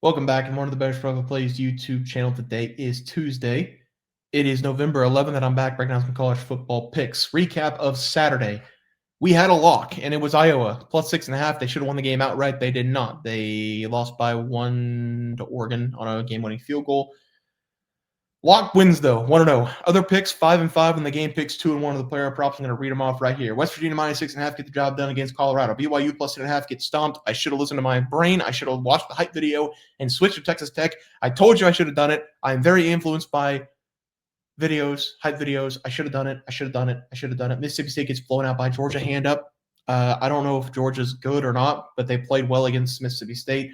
Welcome back, and one of the Better Struggle Plays YouTube channel. Today is Tuesday. It is November 11th, and I'm back breaking down some college football picks. Recap of Saturday. We had a lock, and it was Iowa, plus 6.5. They should have won the game outright. They did not. They lost by 1 to Oregon on a game-winning field goal. Lock wins, though, 1-0. Other picks, 5-5 in the game picks, 2-1 of the player props. I'm going to read them off right here. West Virginia minus 6.5, get the job done against Colorado. BYU plus 6.5, get stomped. I should have listened to my brain. I should have watched the hype video and switched to Texas Tech. I told you I should have done it. I'm very influenced by videos, hype videos. I should have done it. I should have done it. I should have done it. Mississippi State gets blown out by Georgia, hand up. I don't know if Georgia's good or not, but they played well against Mississippi State.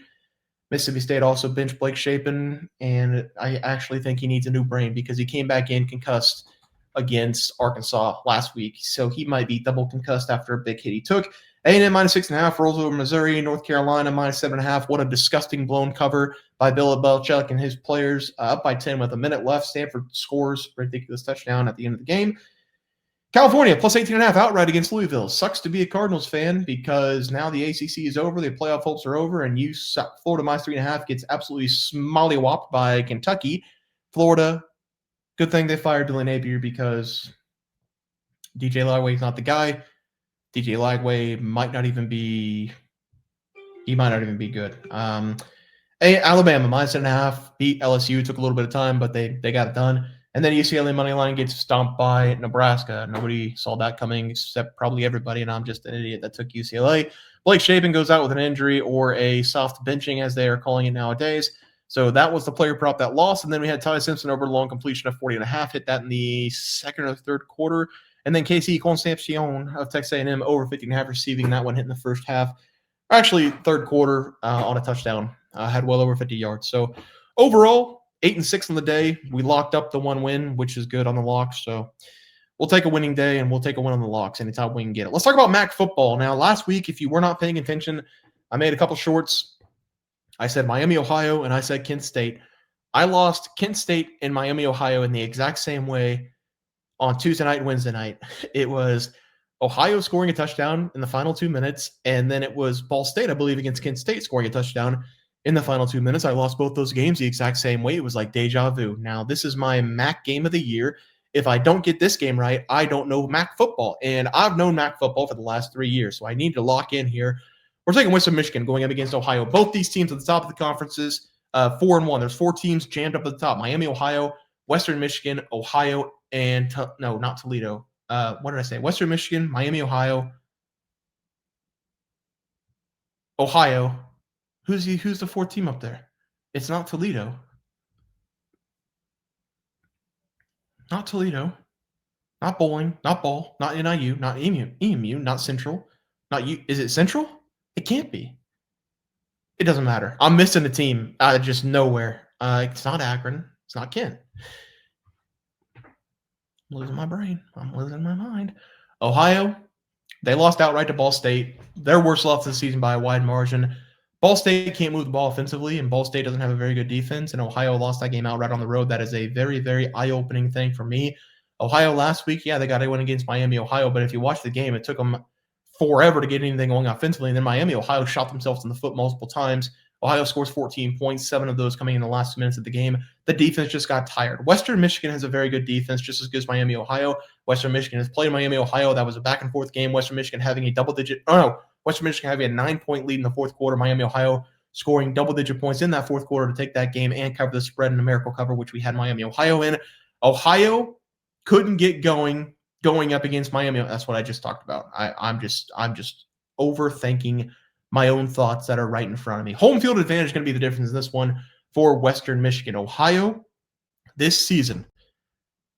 Mississippi State also benched Blake Shapen, and I actually think he needs a new brain because he came back in concussed against Arkansas last week. So he might be double concussed after a big hit he took. A&M minus 6.5 rolls over Missouri. North Carolina minus 7.5. What a disgusting blown cover by Bill Belichick and his players. Up by 10 with a minute left. Stanford scores ridiculous touchdown at the end of the game. California plus 18.5 outright against Louisville. Sucks to be a Cardinals fan because now the ACC is over, the playoff hopes are over, and you suck. Florida minus 3.5 gets absolutely smollywopped by Kentucky. Florida, good thing they fired Dylan Napier because DJ Lagway's not the guy. DJ Lagway might not even be good. Alabama minus 7.5 beat LSU. Took a little bit of time, but they got it done. And then UCLA money line gets stomped by Nebraska. Nobody saw that coming except probably everybody, and I'm just an idiot that took UCLA. Blake Shapen goes out with an injury or a soft benching, as they are calling it nowadays. So that was the player prop that lost. And then we had Ty Simpson over long completion of 40.5. Hit that in the second or third quarter. And then KC Concepcion of Texas A&M over 50.5 receiving. That one hit in the first half. Actually, third quarter on a touchdown. Had well over 50 yards. So overall, 8-6 on the day. We locked up the one win, which is good on the locks. So we'll take a winning day, and we'll take a win on the locks anytime we can get it. Let's talk about MAC football. Now, last week, if you were not paying attention, I made a couple shorts. I said Miami, Ohio, and I said Kent State. I lost Kent State and Miami, Ohio in the exact same way on Tuesday night and Wednesday night. It was Ohio scoring a touchdown in the final 2 minutes, and then it was Ball State, I believe, against Kent State scoring a touchdown in the final 2 minutes. I lost both those games the exact same way. It was like deja vu. Now, this is my MAC game of the year. If I don't get this game right, I don't know MAC football. And I've known MAC football for the last 3 years, so I need to lock in here. We're taking Western Michigan going up against Ohio. Both these teams at the top of the conferences, 4-1. There's 4 teams jammed up at the top. Miami, Ohio, Western Michigan, Ohio, and no, not Toledo. What did I say? Western Michigan, Miami, Ohio, Ohio. Who's the 4th team up there? It's not Toledo. Not Toledo. Not Bowling. Not Ball. Not NIU. Not EMU. Not Central. Not U. Is it Central? It can't be. It doesn't matter. I'm missing a team out of just nowhere. It's not Akron. It's not Kent. I'm losing my brain. I'm losing my mind. Ohio, they lost outright to Ball State. Their worst loss this season by a wide margin. Ball State can't move the ball offensively, and Ball State doesn't have a very good defense, and Ohio lost that game outright on the road. That is a very, very eye-opening thing for me. Ohio last week, yeah, they got a win against Miami, Ohio, but if you watch the game, it took them forever to get anything going offensively, and then Miami, Ohio shot themselves in the foot multiple times. Ohio scores 14 points, 7 of those coming in the last 2 minutes of the game. The defense just got tired. Western Michigan has a very good defense, just as good as Miami, Ohio. Western Michigan has played Miami, Ohio. That was a back-and-forth game. Western Michigan having a 9-point lead in the fourth quarter. Miami, Ohio scoring double-digit points in that fourth quarter to take that game and cover the spread in a miracle cover, which we had Miami, Ohio in. Ohio couldn't get going up against Miami. That's what I just talked about. I'm just overthinking my own thoughts that are right in front of me. Home field advantage is going to be the difference in this one for Western Michigan. Ohio this season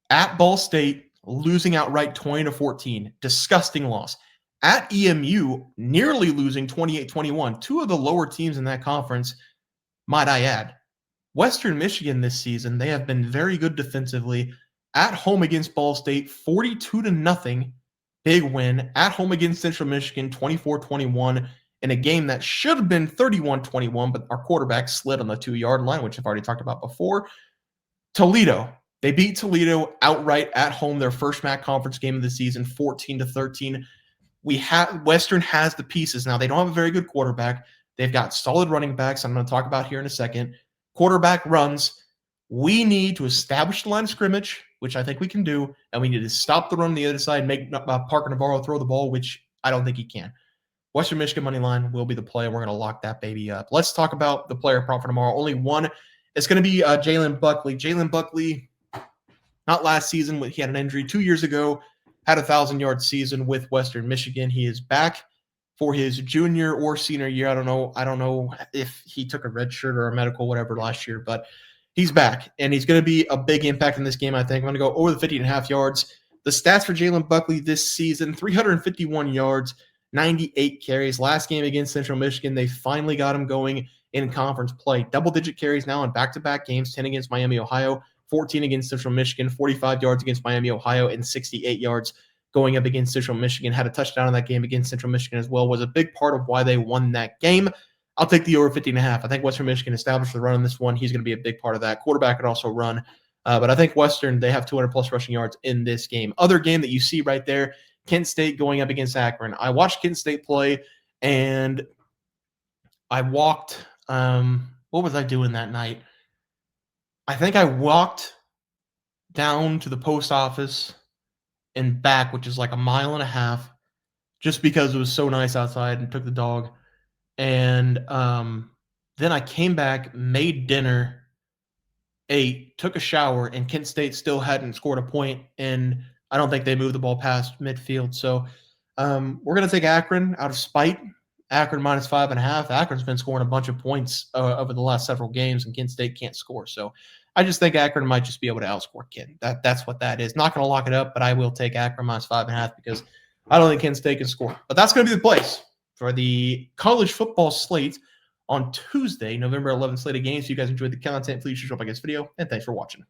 at Ball State losing outright 20-14. Disgusting loss. At EMU, nearly losing 28-21. 2 of the lower teams in that conference, might I add. Western Michigan this season, they have been very good defensively. At home against Ball State, 42-0. Big win. At home against Central Michigan, 24-21. In a game that should have been 31-21, but our quarterback slid on the 2-yard line, which I've already talked about before. Toledo. They beat Toledo outright at home, their first MAC conference game of the season, 14-13. Western has the pieces now. They don't have a very good quarterback, They've got solid running backs, I'm going to talk about here in a second. Quarterback runs. We need to establish the line of scrimmage, which I think we can do, and we need to stop the run on the other side, make Parker Navarro throw the ball, which I don't think he can. Western Michigan money line will be the play, and we're going to lock that baby up. Let's talk about the player prop for tomorrow. Only one. It's going to be Jalen Buckley. Jalen Buckley, not last season, he had an injury 2 years ago, had a 1,000-yard season with Western Michigan. He is back for his junior or senior year. I don't know if he took a red shirt or a medical, whatever, last year, but he's back, and he's going to be a big impact in this game, I think. I'm going to go over the 50.5 yards. The stats for Jalen Buckley this season, 351 yards, 98 carries. Last game against Central Michigan, they finally got him going in conference play. Double-digit carries now in back-to-back games, 10 against Miami, Ohio, 14 against Central Michigan, 45 yards against Miami, Ohio, and 68 yards going up against Central Michigan. Had a touchdown in that game against Central Michigan as well. Was a big part of why they won that game. I'll take the over 50.5. I think Western Michigan established the run in this one. He's going to be a big part of that. Quarterback can also run. But I think Western, they have 200-plus rushing yards in this game. Other game that you see right there, Kent State going up against Akron. I watched Kent State play, and I walked what was I doing that night? I think I walked down to the post office and back, which is like a mile and a half, just because it was so nice outside, and took the dog. And then I came back, made dinner, ate, took a shower, and Kent State still hadn't scored a point, and I don't think they moved the ball past midfield. So we're going to take Akron out of spite. Akron minus 5.5. Akron's been scoring a bunch of points over the last several games, and Kent State can't score. So I just think Akron might just be able to outscore Kent. That's what that is. Not going to lock it up, but I will take Akron minus 5.5 because I don't think Kent State can score. But that's going to be the place for the college football slate on Tuesday, November 11th slate of games. If you guys enjoyed the content, please subscribe, like this video, and thanks for watching.